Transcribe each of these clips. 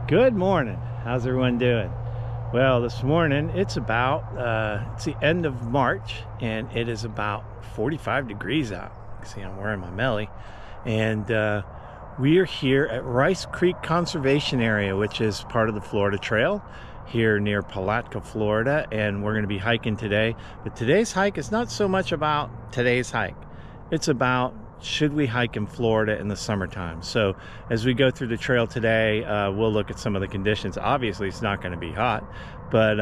Good morning. How's everyone doing? Well, this morning it's the end of March and it is about 45 degrees out. You can see I'm wearing my Melly, and we are here at Rice Creek Conservation Area, which is part of the Florida Trail here near Palatka, Florida, and we're going to be hiking today. But today's hike is not so much about today's hike. It's about should we hike in Florida in the summertime. So as we go through the trail today, we'll look at some of the conditions. Obviously it's not going to be hot, but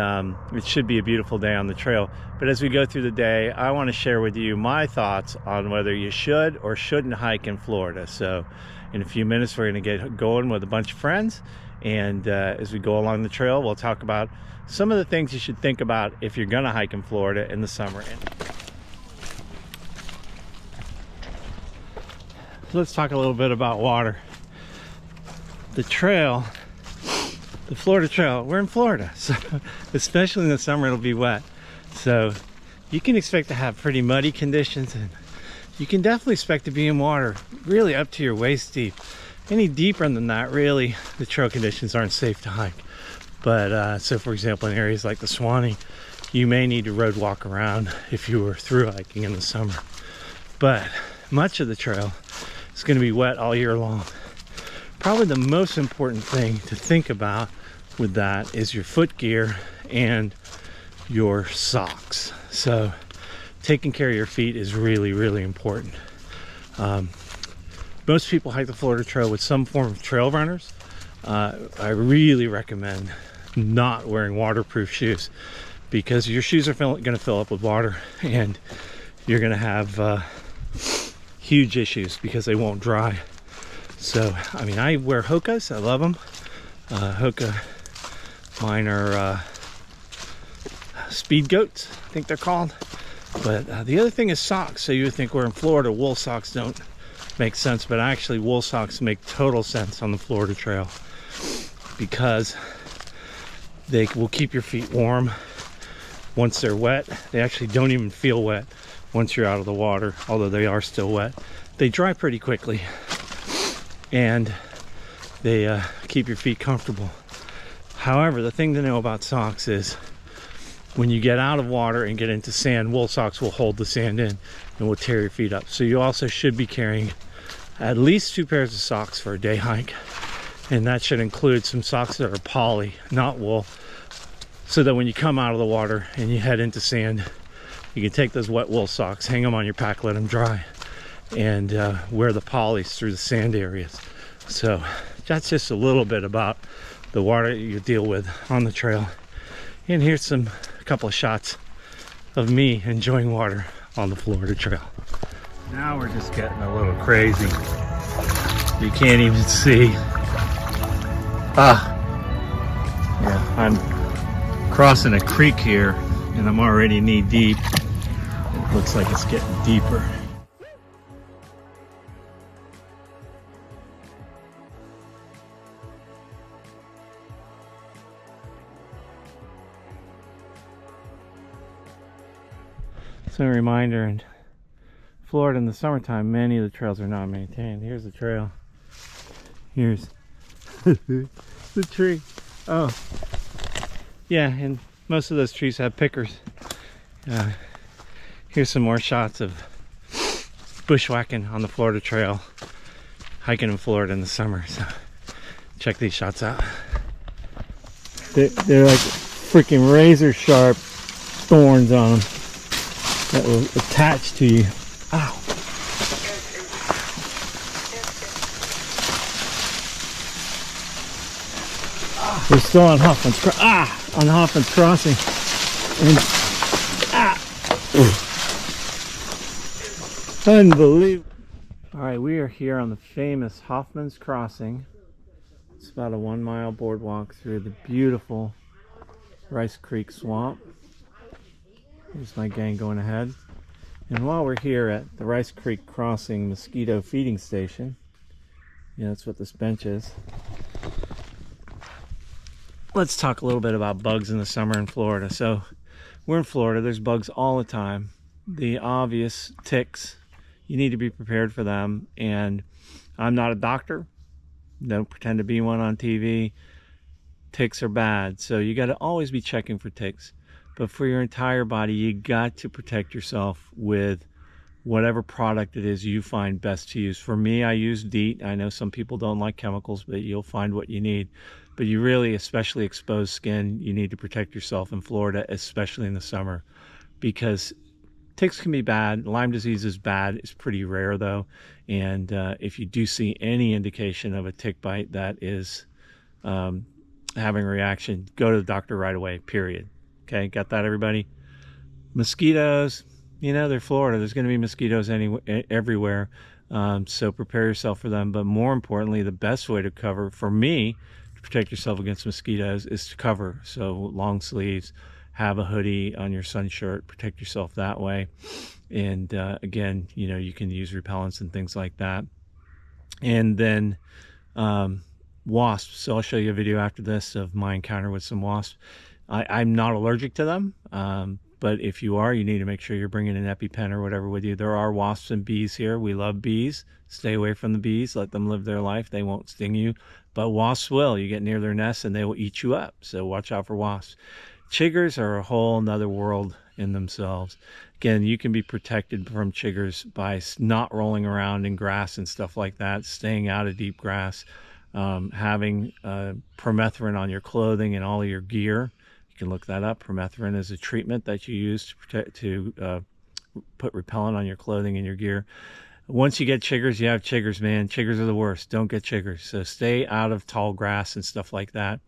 it should be a beautiful day on the trail. But as we go through the day, I want to share with you my thoughts on whether you should or shouldn't hike in Florida. So in a few minutes we're going to get going with a bunch of friends, and as we go along the trail we'll talk about some of the things you should think about if you're going to hike in Florida in the summer. Let's talk a little bit about water. The trail, the Florida Trail, we're in Florida, so especially in the summer it'll be wet. So you can expect to have pretty muddy conditions, and you can definitely expect to be in water really up to your waist deep. Any deeper than that, really, the trail conditions aren't safe to hike. But so for example, in areas like the Swanee, you may need to road walk around if you were through hiking in the summer. But much of the trail is going to be wet all year long. Probably the most important thing to think about with that is your foot gear and your socks. So taking care of your feet is really, really important. Most people hike the Florida Trail with some form of trail runners. I really recommend not wearing waterproof shoes, because your shoes are going to fill up with water and you're going to have huge issues because they won't dry. So I mean, I wear Hoka's. I love them. Hoka, mine are Speed Goats, I think they're called. But the other thing is socks. So you would think we're in Florida, wool socks don't make sense, but actually wool socks make total sense on the Florida Trail, because they will keep your feet warm once they're wet. They actually don't even feel wet once you're out of the water, although they are still wet. They dry pretty quickly, and they keep your feet comfortable. However, the thing to know about socks is when you get out of water and get into sand, wool socks will hold the sand in and will tear your feet up. So you also should be carrying at least 2 pairs of socks for a day hike, and that should include some socks that are poly, not wool, so that when you come out of the water and you head into sand, you can take those wet wool socks, hang them on your pack, let them dry, and wear the polys through the sand areas. So that's just a little bit about the water you deal with on the trail. And here's a couple of shots of me enjoying water on the Florida Trail. Now we're just getting a little crazy. You can't even see. Yeah, I'm crossing a creek here and I'm already knee deep. It looks like it's getting deeper. So a reminder, in Florida in the summertime, many of the trails are not maintained. Here's the trail. Here's the tree. Oh, yeah, and most of those trees have pickers. Here's some more shots of bushwhacking on the Florida Trail, hiking in Florida in the summer. So check these shots out. They're like freaking razor sharp thorns on them that will attach to you. Ow. We're still on Hoffman's Crossing. And unbelievable. All right, we are here on the famous Hoffman's Crossing. It's about a 1-mile boardwalk through the beautiful Rice Creek Swamp. Here's my gang going ahead. And while we're here at the Rice Creek Crossing Mosquito Feeding Station, yeah, that's what this bench is. Let's talk a little bit about bugs in the summer in Florida. So we're in Florida, there's bugs all the time. The obvious ticks, you need to be prepared for them. And I'm not a doctor, don't pretend to be one on TV. ticks are bad. So you got to always be checking for ticks. But for your entire body, you got to protect yourself with whatever product it is you find best to use. For me, I use DEET. I know some people don't like chemicals, but you'll find what you need. But you really, especially exposed skin, you need to protect yourself in Florida, especially in the summer, because ticks can be bad. Lyme disease is bad. It's pretty rare though. And if you do see any indication of a tick bite that is having a reaction, go to the doctor right away, period. Okay, got that, everybody? Mosquitoes, you know, they're Florida. There's going to be mosquitoes everywhere. So prepare yourself for them. But more importantly, the best way to cover, for me, to protect yourself against mosquitoes is to cover. So long sleeves, have a hoodie on your sun shirt, protect yourself that way. And again, you know, you can use repellents and things like that. And then wasps. So I'll show you a video after this of my encounter with some wasps. I'm not allergic to them, but if you are, you need to make sure you're bringing an EpiPen or whatever with you. There are wasps and bees here. We love bees. Stay away from the bees. Let them live their life. They won't sting you, but wasps will. You get near their nests and they will eat you up. So watch out for wasps. Chiggers are a whole nother world in themselves. Again, you can be protected from chiggers by not rolling around in grass and stuff like that, staying out of deep grass, having permethrin on your clothing and all of your gear. You can look that up. Permethrin is a treatment that you use to protect, put repellent on your clothing and your gear. Once you get chiggers, you have chiggers, man. Chiggers are the worst. Don't get chiggers. So stay out of tall grass and stuff like that,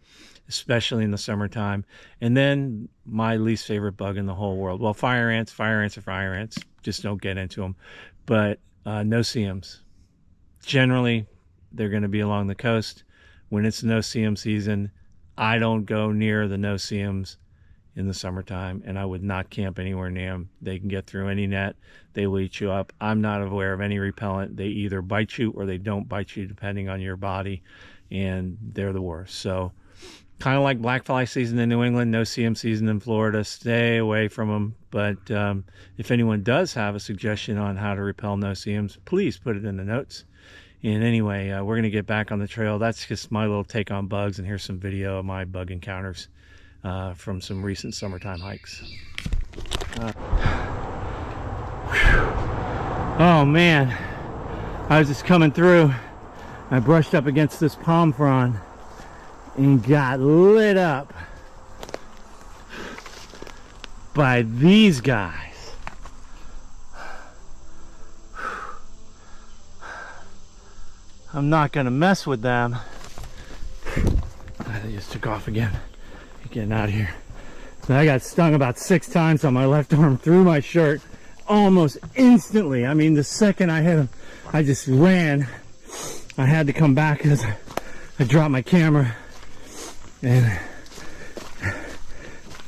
especially in the summertime. And then my least favorite bug in the whole world. Well, fire ants. Fire ants are fire ants. Just don't get into them. But no-see-ums. Generally, they're going to be along the coast. When it's no-see-um season, I don't go near the no-see-ums in the summertime, and I would not camp anywhere near them. They can get through any net. They will eat you up. I'm not aware of any repellent. They either bite you or they don't bite you, depending on your body, and they're the worst. So kind of like black fly season in New England, no-see-um season in Florida. Stay away from them. But if anyone does have a suggestion on how to repel no-see-ums, please put it in the notes. And anyway, we're going to get back on the trail. That's just my little take on bugs, and here's some video of my bug encounters from some recent summertime hikes. Oh man, I was just coming through. I brushed up against this palm frond and got lit up by these guys. I'm not gonna mess with them. They just took off again. Getting out of here. So I got stung about 6 times on my left arm through my shirt almost instantly. I mean, the second I hit him, I just ran. I had to come back because I dropped my camera. And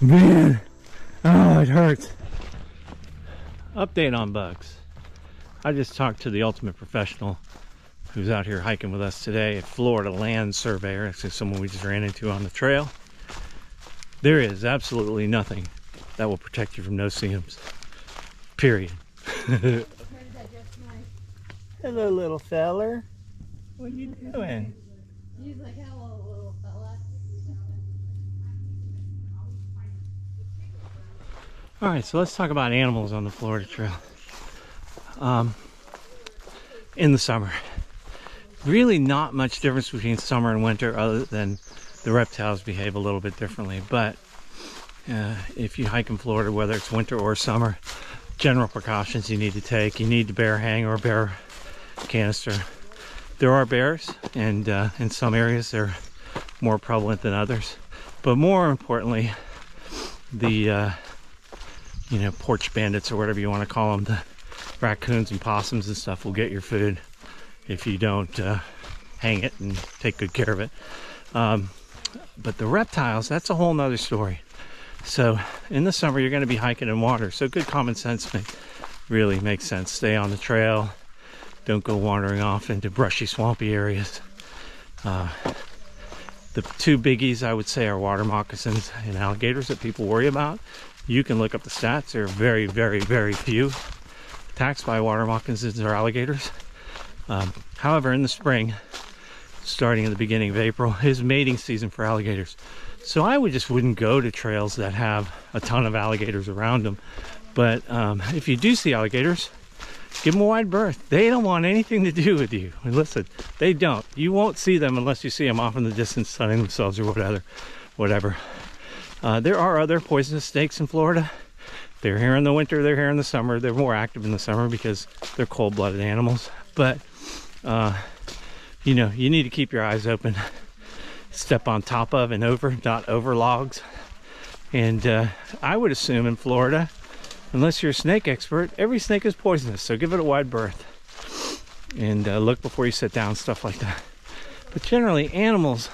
man, oh, it hurts. Update on bugs. I just talked to the ultimate professional who's out here hiking with us today, a Florida land surveyor. Actually someone we just ran into on the trail. There is absolutely nothing that will protect you from no-see-ums. Period. Hello, little feller. What are you doing? He's like, hello, little fella. All right, so let's talk about animals on the Florida Trail. In the summer. Really not much difference between summer and winter other than the reptiles behave a little bit differently. But if you hike in Florida, whether it's winter or summer, general precautions you need to take. You need to bear hang or bear canister. There are bears, and in some areas they're more prevalent than others. But more importantly, the porch bandits or whatever you want to call them, the raccoons and possums and stuff will get your food if you don't hang it and take good care of it. But the reptiles, that's a whole nother story. So in the summer, you're going to be hiking in water. So good common sense really makes sense. Stay on the trail. Don't go wandering off into brushy, swampy areas. The two biggies, I would say, are water moccasins and alligators that people worry about. You can look up the stats. There are very, very, very few attacks by water moccasins or alligators. However, in the spring, starting in the beginning of April, is mating season for alligators. So I wouldn't go to trails that have a ton of alligators around them. But if you do see alligators, give them a wide berth. They don't want anything to do with you. And listen, they don't. You won't see them unless you see them off in the distance sunning themselves or whatever. There are other poisonous snakes in Florida. They're here in the winter, they're here in the summer. They're more active in the summer because they're cold-blooded animals. But, you know, you need to keep your eyes open. Step on top of and over, not over logs. And I would assume in Florida, unless you're a snake expert, every snake is poisonous. So give it a wide berth. And look before you sit down, stuff like that. But generally, animals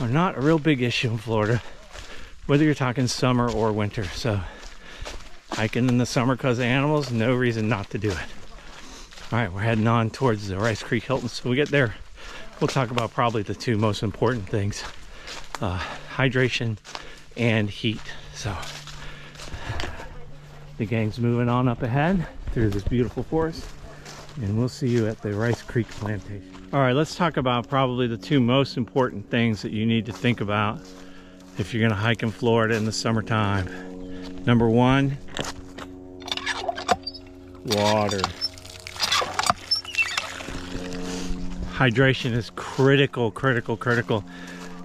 are not a real big issue in Florida, whether you're talking summer or winter. So hiking in the summer because of animals, no reason not to do it. All right, we're heading on towards the Rice Creek Hilton. So we get there, we'll talk about probably the two most important things, hydration and heat. So the gang's moving on up ahead through this beautiful forest, and we'll see you at the Rice Creek Plantation. All right, let's talk about probably the two most important things that you need to think about if you're gonna hike in Florida in the summertime. Number one, water. Hydration is critical.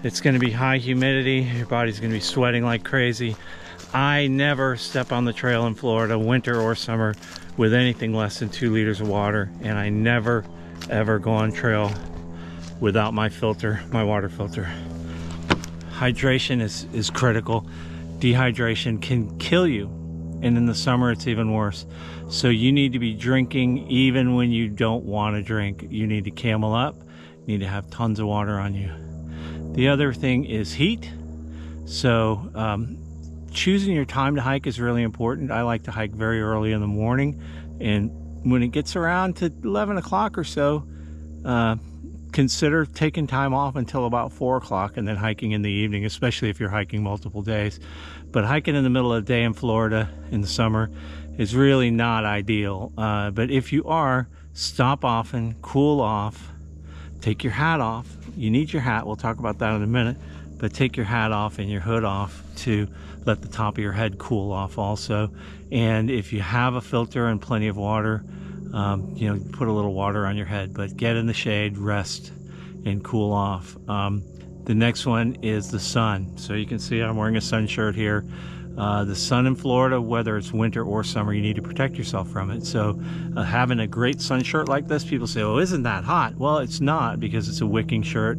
It's gonna be high humidity. Your body's gonna be sweating like crazy. I never step on the trail in Florida, winter or summer, with anything less than 2 liters of water. And I never, ever go on trail without my filter, my water filter. Hydration is critical. Dehydration can kill you, and in the summer it's even worse. So you need to be drinking even when you don't want to drink. You need to camel up, you need to have tons of water on you. The other thing is heat. So choosing your time to hike is really important. I like to hike very early in the morning, and when it gets around to 11 o'clock or so, consider taking time off until about 4 o'clock and then hiking in the evening, especially if you're hiking multiple days. But hiking in the middle of the day in Florida in the summer is really not ideal. But if you are, stop often, cool off, take your hat off. You need your hat, we'll talk about that in a minute, but take your hat off and your hood off to let the top of your head cool off also. And if you have a filter and plenty of water, you know, put a little water on your head, but get in the shade, rest, and cool off. The next one is the sun. So you can see I'm wearing a sun shirt here. The sun in Florida, whether it's winter or summer, you need to protect yourself from it. So having a great sun shirt like this, people say, oh, isn't that hot? Well, it's not, because it's a wicking shirt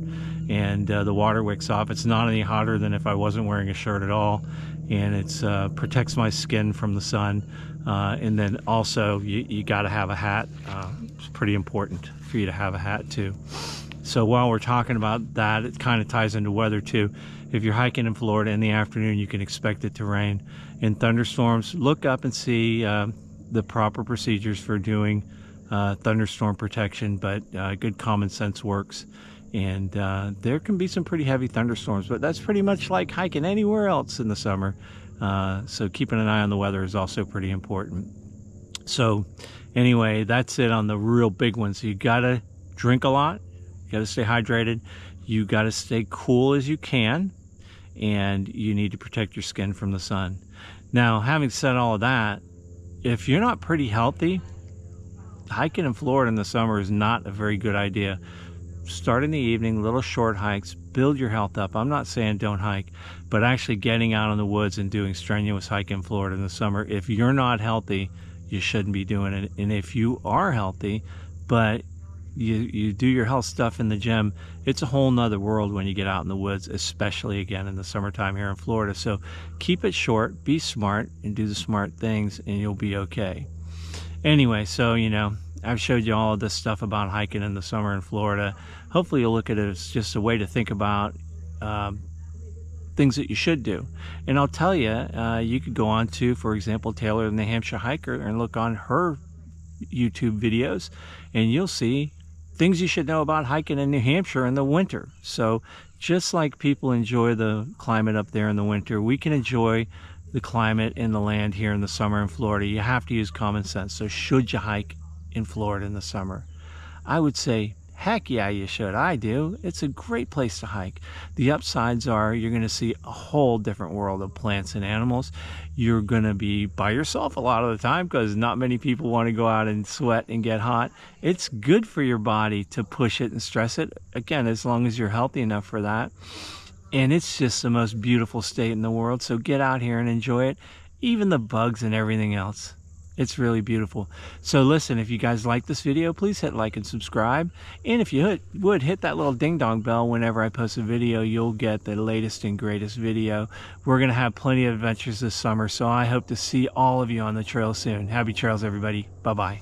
and the water wicks off. It's not any hotter than if I wasn't wearing a shirt at all. And it protects my skin from the sun. And then also you got to have a hat. It's pretty important for you to have a hat too. So while we're talking about that, it kind of ties into weather too. If you're hiking in Florida in the afternoon, you can expect it to rain. In thunderstorms, look up and see the proper procedures for doing thunderstorm protection, but good common sense works. And there can be some pretty heavy thunderstorms, but that's pretty much like hiking anywhere else in the summer. So keeping an eye on the weather is also pretty important. So anyway, that's it on the real big ones. So you gotta drink a lot, you gotta stay hydrated, you gotta stay cool as you can, and you need to protect your skin from the sun. Now, having said all of that, if you're not pretty healthy, hiking in Florida in the summer is not a very good idea. Start in the evening, little short hikes, build your health up. I'm not saying don't hike, but actually getting out in the woods and doing strenuous hiking in Florida in the summer, if you're not healthy, you shouldn't be doing it. And if you are healthy, but you do your health stuff in the gym, it's a whole nother world when you get out in the woods, especially again in the summertime here in Florida. So keep it short, be smart, and do the smart things, and you'll be okay. Anyway, so you know, I've showed you all of this stuff about hiking in the summer in Florida. Hopefully you'll look at it as just a way to think about things that you should do. And I'll tell you, you could go on to, for example, Taylor the New Hampshire Hiker, and look on her YouTube videos, and you'll see things you should know about hiking in New Hampshire in the winter. So just like people enjoy the climate up there in the winter, we can enjoy the climate and the land here in the summer in Florida. You have to use common sense. So should you hike in Florida in the summer? I would say Heck yeah, you should. I do. It's a great place to hike. The upsides are you're going to see a whole different world of plants and animals. You're going to be by yourself a lot of the time because not many people want to go out and sweat and get hot. It's good for your body to push it and stress it. Again, as long as you're healthy enough for that. And it's just the most beautiful state in the world. So get out here and enjoy it. Even the bugs and everything else. It's really beautiful. So listen, if you guys like this video, please hit like and subscribe. And if you would hit that little ding dong bell whenever I post a video, you'll get the latest and greatest video. We're going to have plenty of adventures this summer, so I hope to see all of you on the trail soon. Happy trails, everybody. Bye-bye.